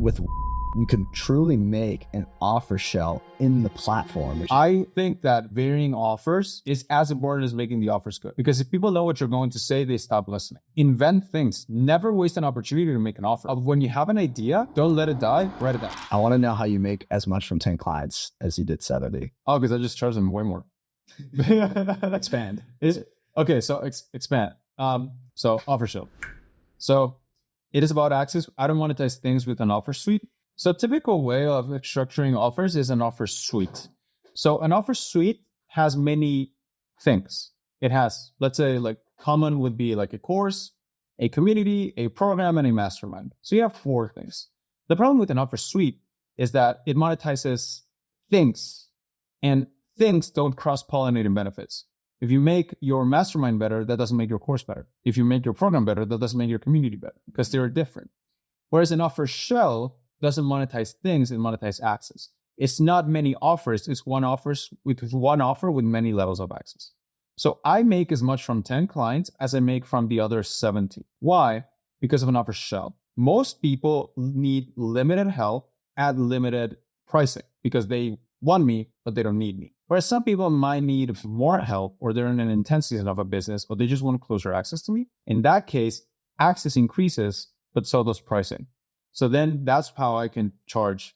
with you can truly make an offer shell in the platform. I think that varying offers is as important as making the offers good. Because if people know what you're going to say, they stop listening. Invent things. Never waste an opportunity to make an offer. When you have an idea, don't let it die. Write it down. I want to know how you make as much from 10 clients as you did 70. Oh, because I just charge them way more. Expand. Okay, so expand. So offer shell. So it is about access. I don't monetize things with an offer suite. So a typical way of structuring offers is an offer suite. So an offer suite has many things. It has, let's say, like common would be like a course, a community, a program, and a mastermind. So you have 4 things. The problem with an offer suite is that it monetizes things, and things don't cross-pollinate in benefits. If you make your mastermind better, that doesn't make your course better. If you make your program better, that doesn't make your community better because they're different. Whereas an offer shell doesn't monetize things, it monetizes access. It's not many offers, it's one offer with many levels of access. So I make as much from 10 clients as I make from the other 70. Why? Because of an offer shell. Most people need limited help at limited pricing because they want me, but they don't need me. Whereas some people might need more help, or they're in an intense season of a business, or they just want closer access to me. In that case, access increases, but so does pricing. So then that's how I can charge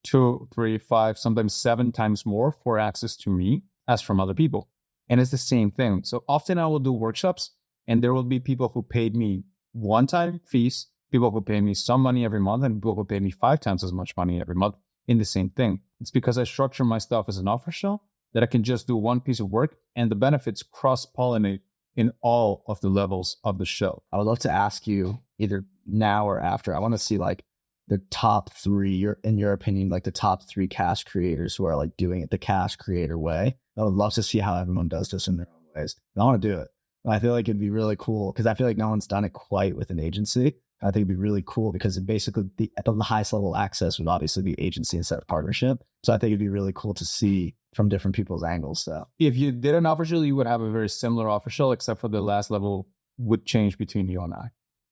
2, 3, 5, sometimes 7 times more for access to me as from other people. And it's the same thing. So often I will do workshops and there will be people who paid me one-time fees, people who pay me some money every month, and people who pay me 5 times as much money every month in the same thing. It's because I structure my stuff as an offer shell that I can just do one piece of work and the benefits cross-pollinate in all of the levels of the shell. I would love to ask you either now or after. I want to see like the top 3, in your opinion, like the top 3 cash creators who are like doing it the cash creator way. I would love to see how everyone does this in their own ways. And I want to do it. And I feel like it'd be really cool because I feel like no one's done it quite with an agency. I think it'd be really cool because it basically at the highest level access would obviously be agency instead of partnership. So I think it'd be really cool to see from different people's angles. So if you did an offer shell, you would have a very similar offer shell, except for the last level would change between you and I.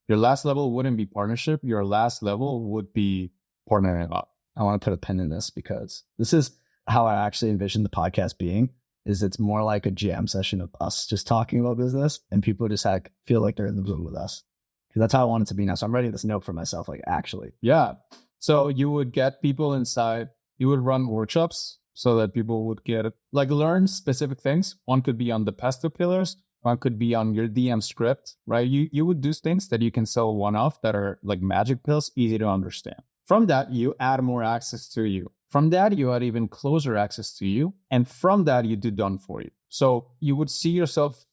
Your last level wouldn't be partnership. Your last level would be partnering up. I want to put a pin in this because this is how I actually envision the podcast being. Is it's more like a jam session of us just talking about business, and people just feel like they're in the room with us. Because that's how I want it to be now. So I'm writing this note for myself, like actually. Yeah. So you would get people inside. You would run workshops so that people would learn specific things. One could be on the pesto pillars. One could be on your DM script, right? You would do things that you can sell one-off that are like magic pills, easy to understand. From that, you add more access to you. From that, you add even closer access to you. And from that, you do done for you. So you would see yourself,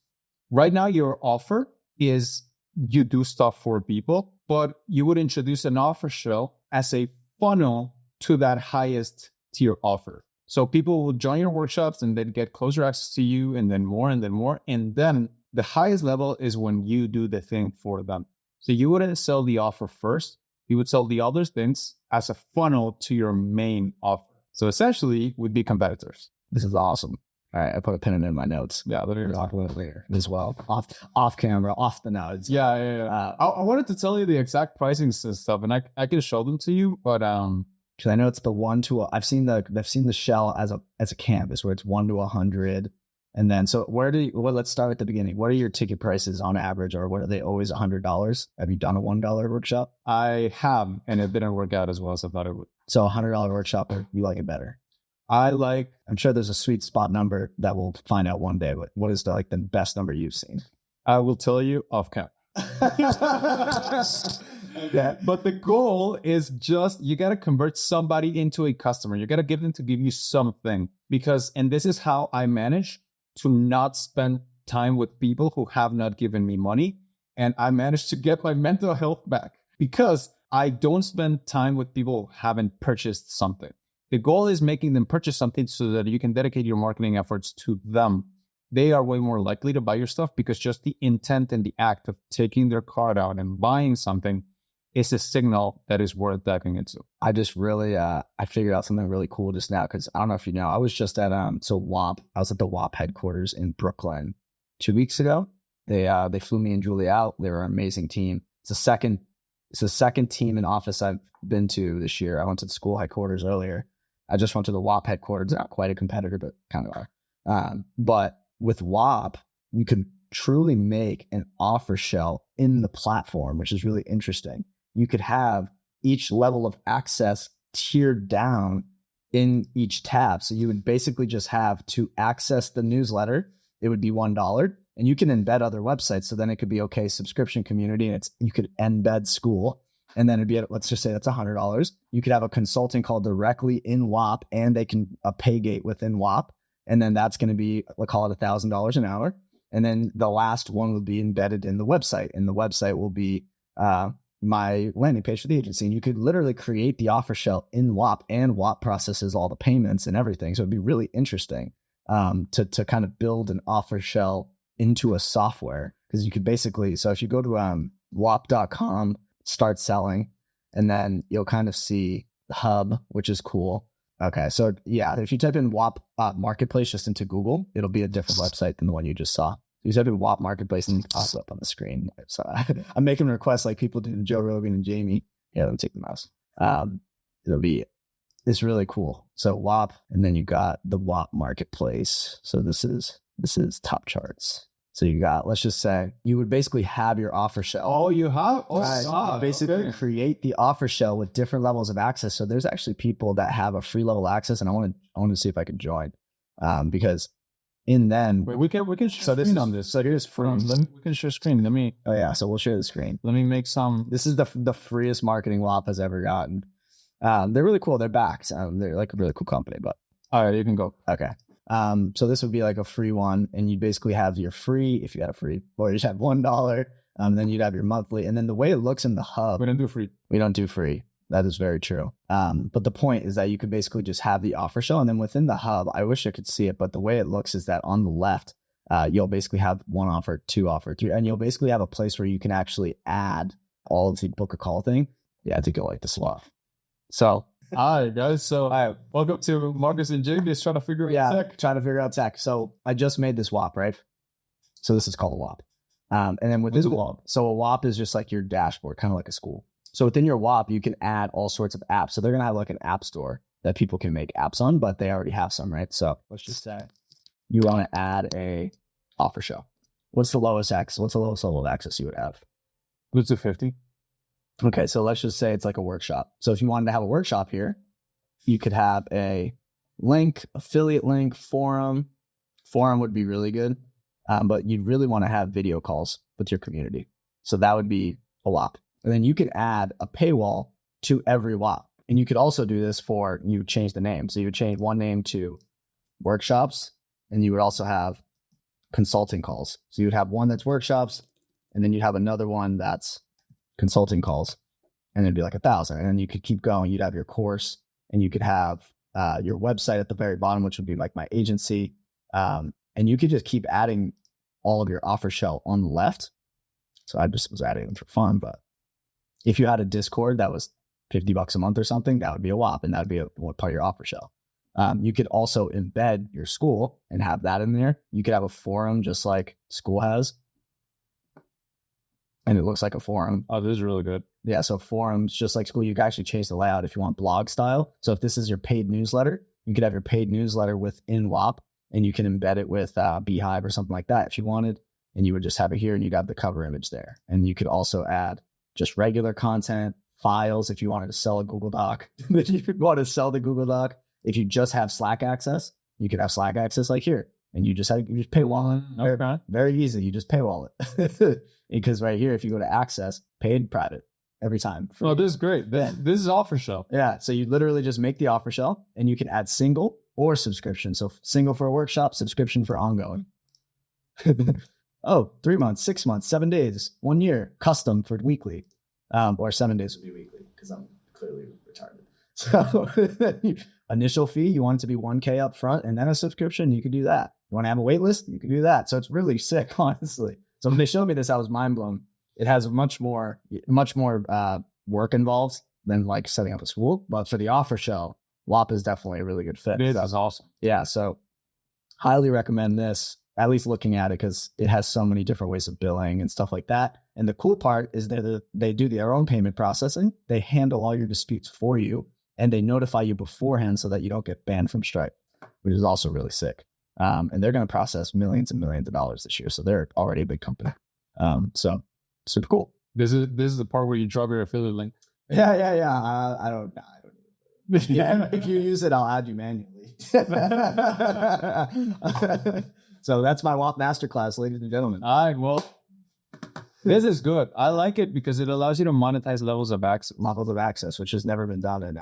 right now, your offer is you do stuff for people, but you would introduce an offer shell as a funnel to that highest tier offer. So people will join your workshops and then get closer access to you and then more and then more. And then the highest level is when you do the thing for them. So you wouldn't sell the offer first. You would sell the other things as a funnel to your main offer. So essentially would be competitors. This is awesome. All right, I put a pin in my notes. Yeah, we'll talk about it later as well. Off camera, off the notes. Yeah. I wanted to tell you the exact pricing stuff, and I can show them to you, but because I know it's the 1 to I've seen the shell as a canvas where it's 1 to 100, and then so let's start at the beginning. What are your ticket prices on average, or what are they always $100? Have you done a $1 workshop? I have, and it didn't work out as well as I thought it would. So $100 workshop, or you like it better? I'm sure there's a sweet spot number that we'll find out one day, but what is the best number you've seen? I will tell you off camera. Yeah, but the goal is just, you got to convert somebody into a customer. You got to give them to give you something and this is how I manage to not spend time with people who have not given me money. And I managed to get my mental health back because I don't spend time with people who haven't purchased something. The goal is making them purchase something so that you can dedicate your marketing efforts to them. They are way more likely to buy your stuff because just the intent and the act of taking their card out and buying something is a signal that is worth diving into. I just really, I figured out something really cool just now because I don't know if you know, I was just at WAP. I was at the WAP headquarters in Brooklyn 2 weeks ago. They flew me and Julie out. They were an amazing team. It's the it's the second team in office I've been to this year. I went to the school headquarters earlier. I just went to the WAP headquarters. Not quite a competitor, but kind of are. But with WAP, you can truly make an offer shell in the platform, which is really interesting. You could have each level of access tiered down in each tab. So you would basically just have to access the newsletter. It would be $1, and you can embed other websites. So then it could be, okay, subscription community, and you could embed school. And then it'd be, let's just say that's $100. You could have a consulting call directly in WAP, and they can a pay gate within WAP. And then that's going to be, we'll call it $1,000 an hour. And then the last one will be embedded in the website, and the website will be my landing page for the agency. And you could literally create the offer shell in WAP, and WAP processes all the payments and everything. So it'd be really interesting to kind of build an offer shell into a software, because you could basically, so if you go to WAP.com, start selling, and then you'll kind of see the hub, which is cool. Okay, so yeah, if you type in WAP Marketplace just into Google, it'll be a different website than the one you just saw. You type in WAP Marketplace and it pops up on the screen. So I'm making requests like people do to Joe Rogan and Jamie. Yeah, let me take the mouse. It's really cool. So WAP, and then you got the WAP Marketplace. So this is top charts. So you got, let's just say you would basically have your offer shell. Oh, you have? Oh, right. Basically create the offer shell with different levels of access. So there's actually people that have a free level access, and I want to see if I can join, because in then we can share screen on this. So here's free. We can share screen. Let me. Oh yeah, so we'll share the screen. Let me make some. This is the freest marketing WAP has ever gotten. They're really cool. They're backed. They're like a really cool company. But all right, you can go. Okay. So this would be like a free one, and you basically have your free, if you had a free, or you just have $1, then you'd have your monthly. And then the way it looks in the hub, we don't do free. We don't do free. That is very true. But the point is that you could basically just have the offer shell, and then within the hub, I wish I could see it, but the way it looks is that on the left, you'll basically have 1 offer, 2 offer, 3, and you'll basically have a place where you can actually add all of the book a call thing. Yeah, to go like this off. So. All right, guys. So, welcome to Marcus and Jamie. Just trying to figure out tech. Trying to figure out tech. So, I just made this WAP, right? So, this is called a WAP. And then with this WAP, so a WAP is just like your dashboard, kind of like a school. So, within your WAP, you can add all sorts of apps. So, they're going to have like an app store that people can make apps on, but they already have some, right? So, let's just say you want to add a offer shell. What's the lowest access? What's the lowest level of access you would have? Let's do 50. Okay, so let's just say it's like a workshop. So if you wanted to have a workshop here, you could have a link, affiliate link, forum. Forum would be really good, but you'd really want to have video calls with your community. So that would be a WAP. And then you could add a paywall to every WAP. And you could also do this for, you change the name. So you would change one name to workshops, and you would also have consulting calls. So you'd have one that's workshops, and then you'd have another one that's consulting calls, and it'd be like 1,000. And then you could keep going. You'd have your course, and you could have your website at the very bottom, which would be like my agency. And you could just keep adding all of your offer shell on the left. So I just was adding them for fun. But if you had a Discord that was $50 a month or something, that would be a WAP, and that would be one part of your offer shell. You could also embed your school and have that in there. You could have a forum just like school has, and it looks like a forum. Oh, this is really good. Yeah, so forums, just like school, you can actually change the layout if you want blog style. So if this is your paid newsletter, you could have your paid newsletter within WAP, and you can embed it with Beehive or something like that if you wanted, and you would just have it here, and you'd have the cover image there. And you could also add just regular content, files if you wanted to sell a Google Doc. If you want to sell the Google Doc, if you just have Slack access, you could have Slack access like here. And you just paywall it. Okay. Very easy. You just paywall it. Because right here, if you go to access, paid private every time. Oh, this is great. This is offer shell. Yeah. So you literally just make the offer shell, and you can add single or subscription. So single for a workshop, subscription for ongoing. 3 months, 6 months, 7 days, 1 year, custom for weekly, or 7 days would be weekly because I'm clearly retarded. So initial fee, you want it to be 1K up front, and then a subscription, you could do that. You want to have a wait list, you can do that. So it's really sick, honestly. So when they showed me this, I was mind blown. It has much more work involved than like setting up a school. But for the offer shell, WAP is definitely a really good fit. It is awesome. Yeah. So highly recommend this. at least looking at it, because it has so many different ways of billing and stuff like that. And the cool part is that they do their own payment processing. They handle all your disputes for you, and they notify you beforehand so that you don't get banned from Stripe, which is also really sick. And they're going to process millions and millions of dollars this year. So they're already a big company. So super cool. This is the part where you drop your affiliate link. Yeah. I don't. Yeah, if you use it, I'll add you manually. So that's my WAP masterclass, ladies and gentlemen. All right, well, this is good. I like it because it allows you to monetize levels of access, which has never been done. And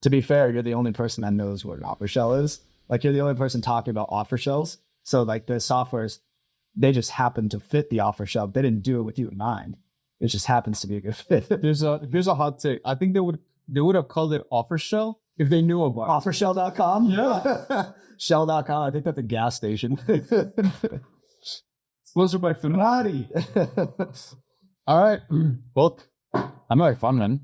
to be fair, you're the only person that knows what an offer shell is. Like, you're the only person talking about offer shells. So like the softwares, they just happen to fit the offer shell. They didn't do it with you in mind. It just happens to be a good fit. Here's a hot take. I think they would have called it offer shell if they knew about it. Offershell.com? Yeah. Shell.com. I think that's a gas station. Sponsored by Ferrari. All right. Well, I'm having fun, man.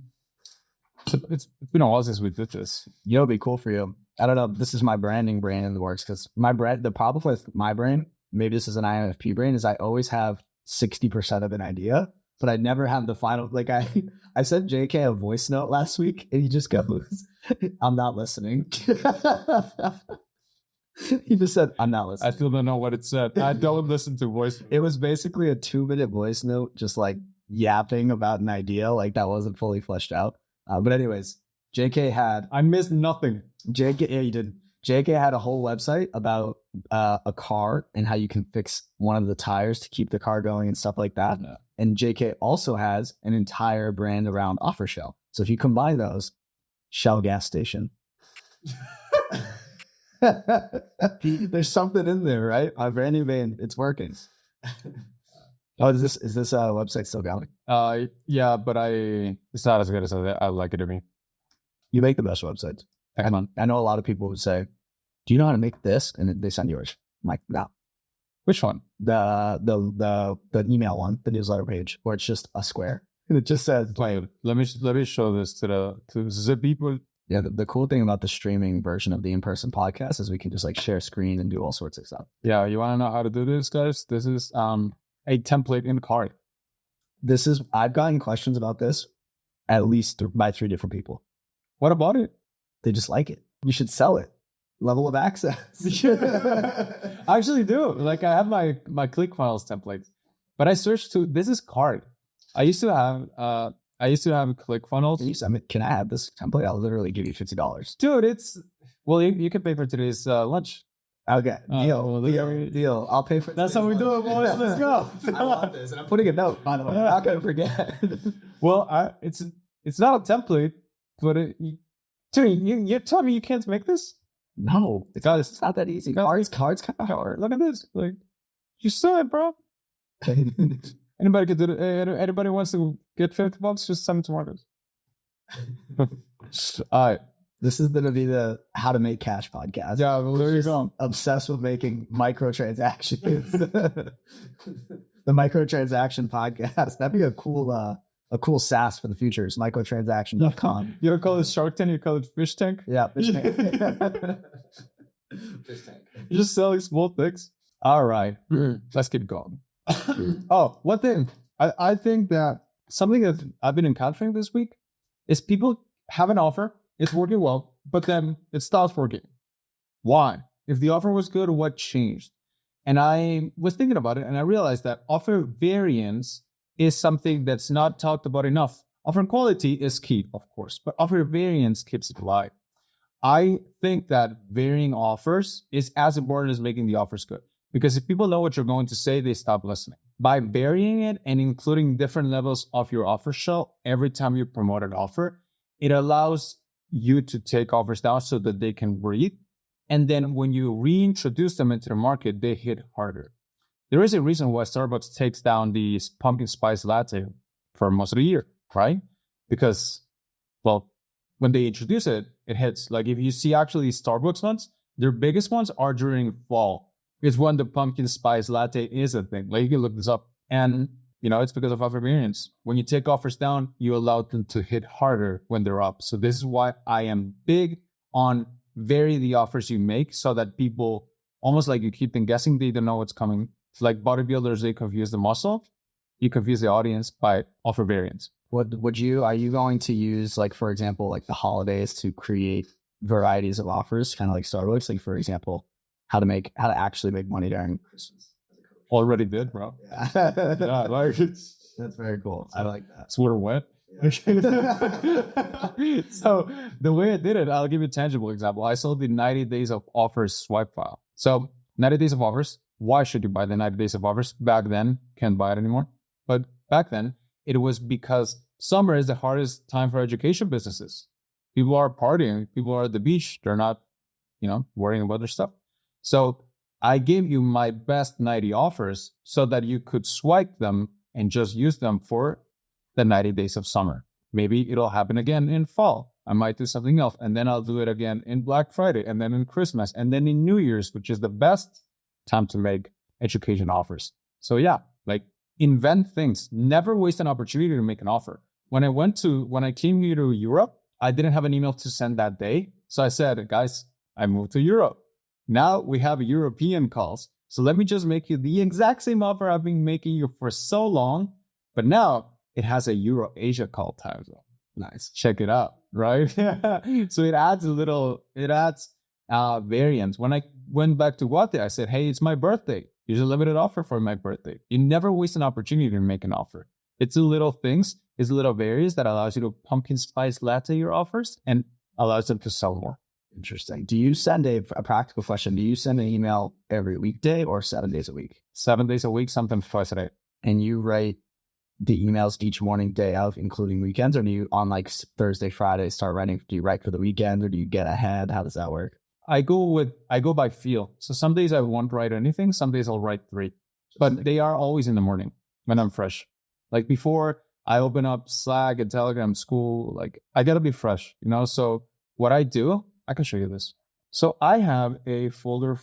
It's been a while since we did this. You know, it'd be cool for you. I don't know. This is my branding brain in the works, because the problem with my brain, maybe this is an INFP brain, is I always have 60% of an idea, but I never have the final. Like I sent JK a voice note last week, and he just goes, "I'm not listening." He just said, "I'm not listening." I still don't know what it said. I don't listen to voice. It was basically a 2-minute voice note, just like yapping about an idea, like that wasn't fully fleshed out. But anyways, JK had. I missed nothing. JK, yeah, you did. JK had a whole website about a car and how you can fix one of the tires to keep the car going and stuff like that. Yeah. And JK also has an entire brand around offer shell. So if you combine those, Shell gas station. There's something in there, right? A brand new band. It's working. Oh, is this website still going? Yeah, but it's not as good as I like it to be. You make the best websites. I know a lot of people would say, "Do you know how to make this?" And they send yours. I'm like, no. Which one? The email one, the newsletter page, where it's just a square and it just says. Wait, let me show this to the people. Yeah, the cool thing about the streaming version of the in-person podcast is we can just like share screen and do all sorts of stuff. Yeah, you want to know how to do this, guys? This is a template in card. I've gotten questions about this at least by 3 different people. What about it? They just like it. You should sell it. Level of access. I actually do. Like, I have my ClickFunnels templates, but I searched this is card. I used to have ClickFunnels. Can I have this template? I'll literally give you $50. Dude, you can pay for today's lunch. Okay. Deal. I'll pay for That's how we do it, boys. Let's go. I want this. And I'm putting a note, by the way. I'm not going to forget. Well, it's not a template, but dude, you tell me you can't make this? No. It's not that easy. Cards kind of hard. Look at this. Like, you saw it, bro. Anybody could do it. Anybody wants to get $50, just send it to Marcus. All right. This is going to be the How to Make Cash podcast. Yeah, well, there you go. Obsessed with making microtransactions. The microtransaction podcast. That'd be a cool SaaS for the future. It's microtransaction.com. You don't call it Shark Tank, you call it Fish Tank? Yeah, Fish Tank. Fish Tank. You're just selling small things. All right. Let's keep going. Oh, one thing. I think that something that I've been encountering this week is people have an offer. It's working well, but then it stops working. Why? If the offer was good, what changed? And I was thinking about it, and I realized that offer variance is something that's not talked about enough. Offer quality is key, of course, but offer variance keeps it alive. I think that varying offers is as important as making the offers good, because if people know what you're going to say, they stop listening. By varying it and including different levels of your offer shell every time you promote an offer, it allows you to take offers down so that they can breathe. And then when you reintroduce them into the market, they hit harder. There is a reason why Starbucks takes down the pumpkin spice latte for most of the year, right? Because, well, when they introduce it, it hits. Like, if you see actually Starbucks ones, their biggest ones are during fall. It's when the pumpkin spice latte is a thing. Like, you can look this up. And, it's because of offer variance. When you take offers down, you allow them to hit harder when they're up. So this is why I am big on vary the offers you make so that people almost like you keep them guessing. They don't know what's coming. It's like bodybuilders, they confuse the muscle. You confuse the audience by offer variants. Are you going to use, like, for example, like the holidays to create varieties of offers, kind of like Starbucks? Like, for example, how to actually make money during Christmas. Already did, bro. Yeah, like that's very cool. I like that. So we're wet. Yeah. So the way I did it, I'll give you a tangible example. I sold the 90 days of offers swipe file. So 90 days of offers. Why should you buy the 90 days of offers? Back then, can't buy it anymore. But back then, it was because summer is the hardest time for education businesses. People are partying. People are at the beach. They're not, worrying about their stuff. So I gave you my best 90 offers so that you could swipe them and just use them for the 90 days of summer. Maybe it'll happen again in fall. I might do something else. And then I'll do it again in Black Friday, and then in Christmas, and then in New Year's, which is the best time to make education offers. So yeah, like invent things. Never waste an opportunity to make an offer. When I came here to Europe, I didn't have an email to send that day. So I said, guys, I moved to Europe. Now we have European calls. So let me just make you the exact same offer I've been making you for so long. But now it has a Euro-Asia call time zone. Nice. Check it out, right? So it adds variance. When I went back to Guate, I said, hey, it's my birthday. Here's a limited offer for my birthday. You never waste an opportunity to make an offer. It's the little things, it's the little variance that allows you to pumpkin spice latte your offers and allows them to sell more. Interesting. Do you send a practical question? Do you send an email every weekday or 7 days a week? 7 days a week, sometimes twice a day. And you write the emails each morning, day of, including weekends, or do you on like Thursday, Friday start writing? Do you write for the weekend, or do you get ahead? How does that work? I go by feel. So some days I won't write anything. Some days I'll write 3, but they are always in the morning when I'm fresh. Like before I open up Slack and Telegram school, like I gotta be fresh, So what I do, I can show you this. So I have a folder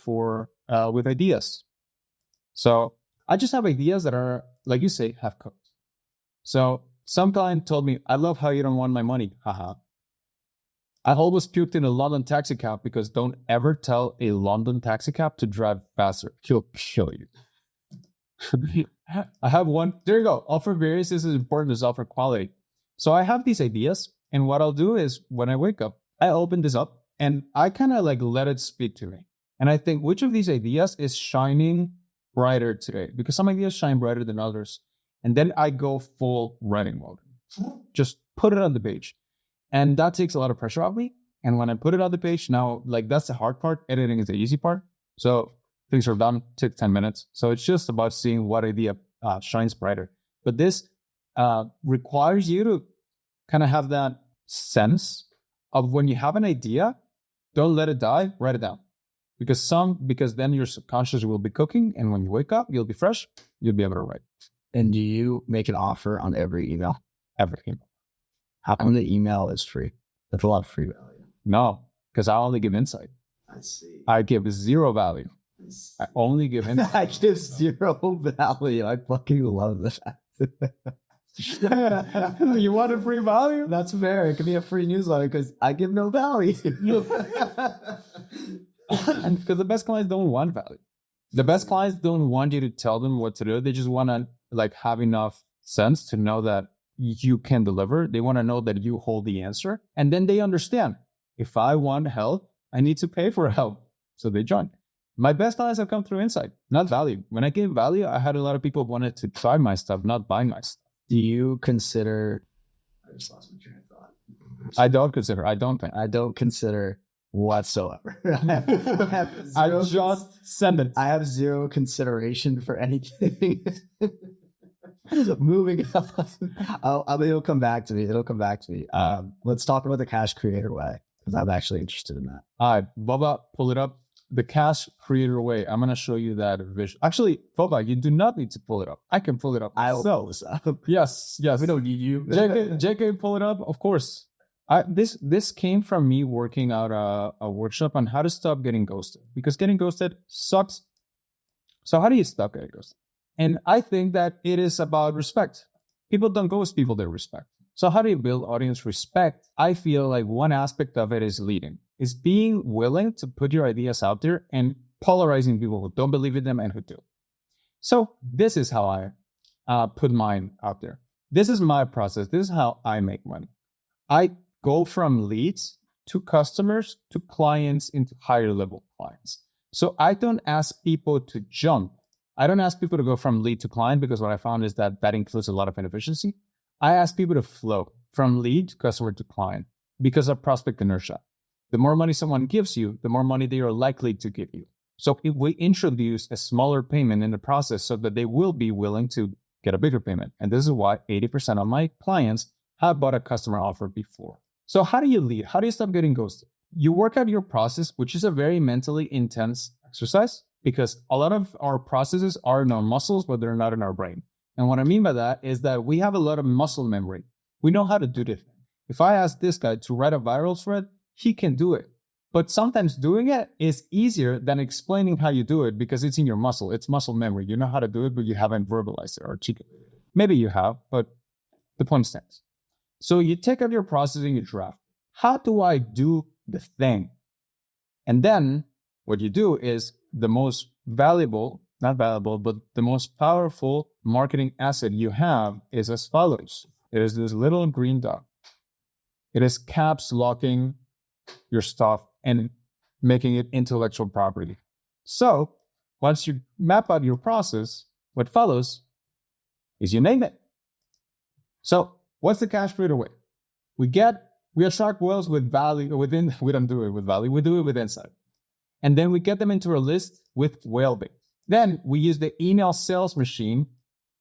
with ideas. So I just have ideas that are, like you say, half cooked. So some client told me, I love how you don't want my money. Haha. I always puked in a London taxi cab because don't ever tell a London taxi cab to drive faster. He'll kill you. I have one. There you go. Offer variance is as important as offer quality. So I have these ideas. And what I'll do is when I wake up, I open this up and I kind of like let it speak to me. And I think which of these ideas is shining brighter today? Because some ideas shine brighter than others. And then I go full writing mode. Just put it on the page. And that takes a lot of pressure off me. And when I put it on the page, now, like that's the hard part. Editing is the easy part. So things are done, took 10 minutes. So it's just about seeing what idea shines brighter. But this requires you to kind of have that sense of when you have an idea, don't let it die, write it down. Because then your subconscious will be cooking. And when you wake up, you'll be fresh. You'll be able to write. And do you make an offer on every email? Every email. How come the email is free? That's a lot of free value. No, because I only give insight. I see. I give 0 value. I only give insight. I give 0 value. I fucking love that. You want a free value? That's fair. It could be a free newsletter because I give no value. And because the best clients don't want value. The best clients don't want you to tell them what to do. They just want to have enough sense to know that you can deliver. They want to know that you hold the answer. And then they understand, if I want help, I need to pay for help. So they join. My best clients have come through insight, not value. When I gave value, I had a lot of people who wanted to try my stuff, not buy my stuff. Do you consider... I just lost my train of thought. I don't consider whatsoever. I just send it. I have 0 consideration for anything. Moving on. It'll come back to me. Let's talk about the cash creator way, because I'm actually interested in that. All right, Boba, pull it up. The cash creator way. I'm going to show you that vision. Actually, Boba, you do not need to pull it up. I can pull it up. I'll pull this up. Yes. We don't need you. JK, pull it up. Of course. This came from me working out a workshop on how to stop getting ghosted, because getting ghosted sucks. So how do you stop getting ghosted? And I think that it is about respect. People don't ghost people they respect. So how do you build audience respect? I feel like one aspect of it is leading, is being willing to put your ideas out there and polarizing people who don't believe in them and who do. So this is how I put mine out there. This is my process. This is how I make money. I go from leads to customers to clients into higher level clients. So I don't ask people to jump. I don't ask people to go from lead to client because what I found is that that includes a lot of inefficiency. I ask people to flow from lead to customer to client because of prospect inertia. The more money someone gives you, the more money they are likely to give you. So if we introduce a smaller payment in the process so that they will be willing to get a bigger payment. And this is why 80% of my clients have bought a customer offer before. So how do you lead? How do you stop getting ghosted? You work out your process, which is a very mentally intense exercise because a lot of our processes are in our muscles, but they're not in our brain. And what I mean by that is that we have a lot of muscle memory. We know how to do this. If I ask this guy to write a viral thread, he can do it. But sometimes doing it is easier than explaining how you do it because it's in your muscle. It's muscle memory. You know how to do it, but you haven't verbalized it or articulated it. Maybe you have, but the point stands. So you take out your process and you draft. How do I do the thing? And then what you do is the most valuable, not valuable, but the most powerful marketing asset you have is as follows. It is this little green dot. It is caps locking your stuff and making it intellectual property. So once you map out your process, what follows is you name it. So what's the cash creator way? We attract whales with value within, we don't do it with value, we do it with insight. And then we get them into a list with whale bait. Then we use the email sales machine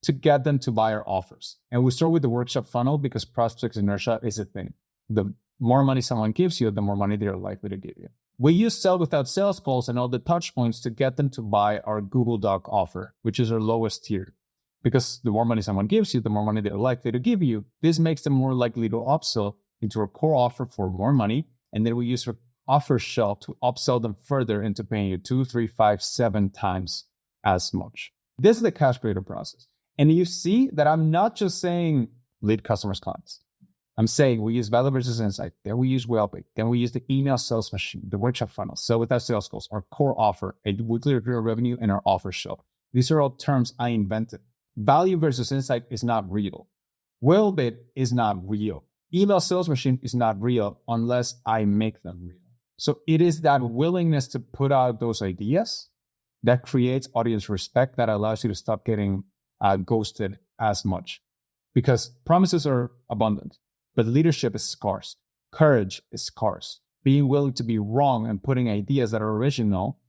to get them to buy our offers. And we start with the workshop funnel because prospects inertia is a thing. The more money someone gives you, the more money they're likely to give you. We use sell without sales calls and all the touch points to get them to buy our Google Doc offer, which is our lowest tier. Because the more money someone gives you, the more money they're likely to give you. This makes them more likely to upsell into our core offer for more money. And then we use our offer shell to upsell them further into paying you 2, 3, 5, 7 times as much. This is the cash creator process. And you see that I'm not just saying lead customers, clients. I'm saying we use value versus insight. Then we use Wellbait. Then we use the email sales machine, the workshop funnel, sell without sales calls, our core offer, a weekly recurring revenue, and our offer shell. These are all terms I invented. Value versus insight is not real. Wellbait is not real. Email sales machine is not real unless I make them real. So it is that willingness to put out those ideas that creates audience respect that allows you to stop getting ghosted as much. Because promises are abundant, but leadership is scarce. Courage is scarce. Being willing to be wrong and putting ideas that are original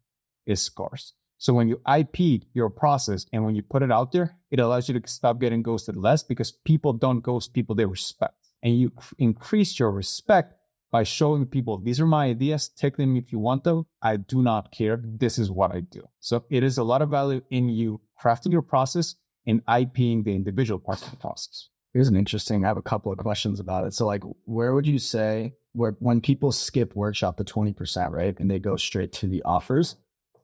is scarce. So when you IP your process and when you put it out there, it allows you to stop getting ghosted less because people don't ghost people they respect. And you increase your respect by showing people, these are my ideas, take them if you want them. I do not care. This is what I do. So it is a lot of value in you crafting your process and IPing the individual parts of the process. Here's an interesting, I have a couple of questions about it. So like, where would you say, when people skip workshop the 20%, right? And they go straight to the offers,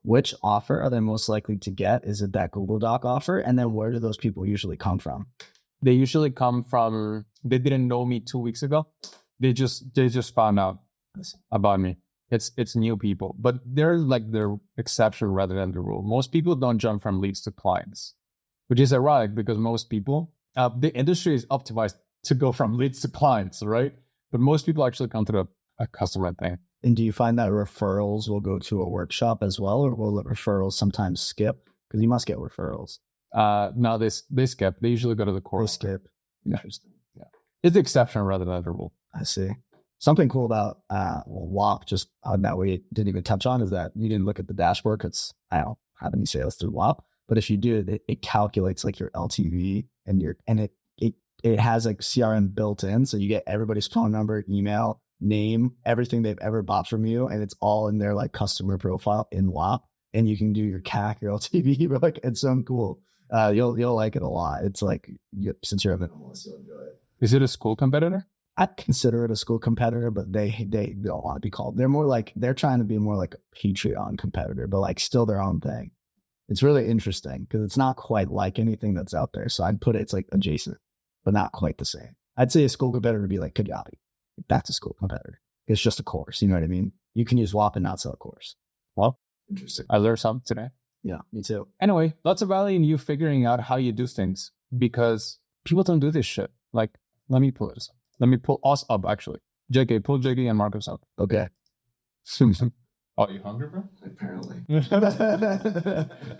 which offer are they most likely to get? Is it that Google Doc offer? And then where do those people usually come from? They usually come from, they didn't know me 2 weeks ago. They just found out about me. It's new people, but they're like the exception rather than the rule. Most people don't jump from leads to clients, which is ironic because most people, the industry is optimized to go from leads to clients, right? But most people actually come to a customer thing. And do you find that referrals will go to a workshop as well, or will the referrals sometimes skip? Because you must get referrals. No, they skip. They usually go to the core. They skip. Interesting. Yeah, it's the exception rather than the rule. I see. Something cool about WAP, just that we didn't even touch on, is that you didn't look at the dashboard because I don't have any sales through WAP. But if you do, it calculates like your LTV and it has like CRM built in, so you get everybody's phone number, email, name, everything they've ever bought from you, and it's all in their like customer profile in WAP. And you can do your CAC, your LTV, but like it's so cool. You'll like it a lot. It's like since you're a minimalist, you'll enjoy it. Is it a school competitor? I'd consider it a school competitor, but they don't want to be called. They're trying to be more like a Patreon competitor, but like still their own thing. It's really interesting because it's not quite like anything that's out there. So I'd put it's like adjacent, but not quite the same. I'd say a school competitor would be like Kajabi. That's a school competitor. It's just a course. You know what I mean? You can use WAP and not sell a course. Well, Interesting. I learned something today. Yeah, me too. Anyway, lots of value in you figuring out how you do things because people don't do this shit. Like, let me pull this up. Let me pull us up, actually. JK, pull JK and Marcus up. Okay. Oh, you hungry, bro? Apparently.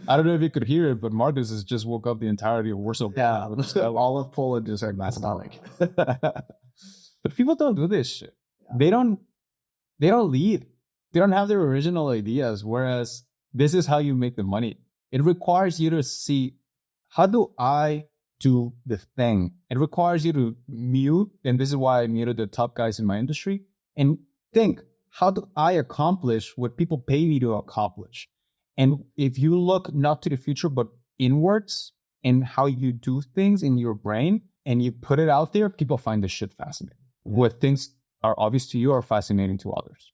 I don't know if you could hear it, but Marcus has just woke up the entirety of Warsaw. Yeah, olive Poland just hurt my stomach. But people don't do this shit. They don't lead. They don't have their original ideas. Whereas this is how you make the money. It requires you to see, how do I do the thing? It requires you to mute, and this is why I muted the top guys in my industry, and think, how do I accomplish what people pay me to accomplish? And if you look not to the future, but inwards and how you do things in your brain and you put it out there, people find this shit fascinating. What things are obvious to you are fascinating to others.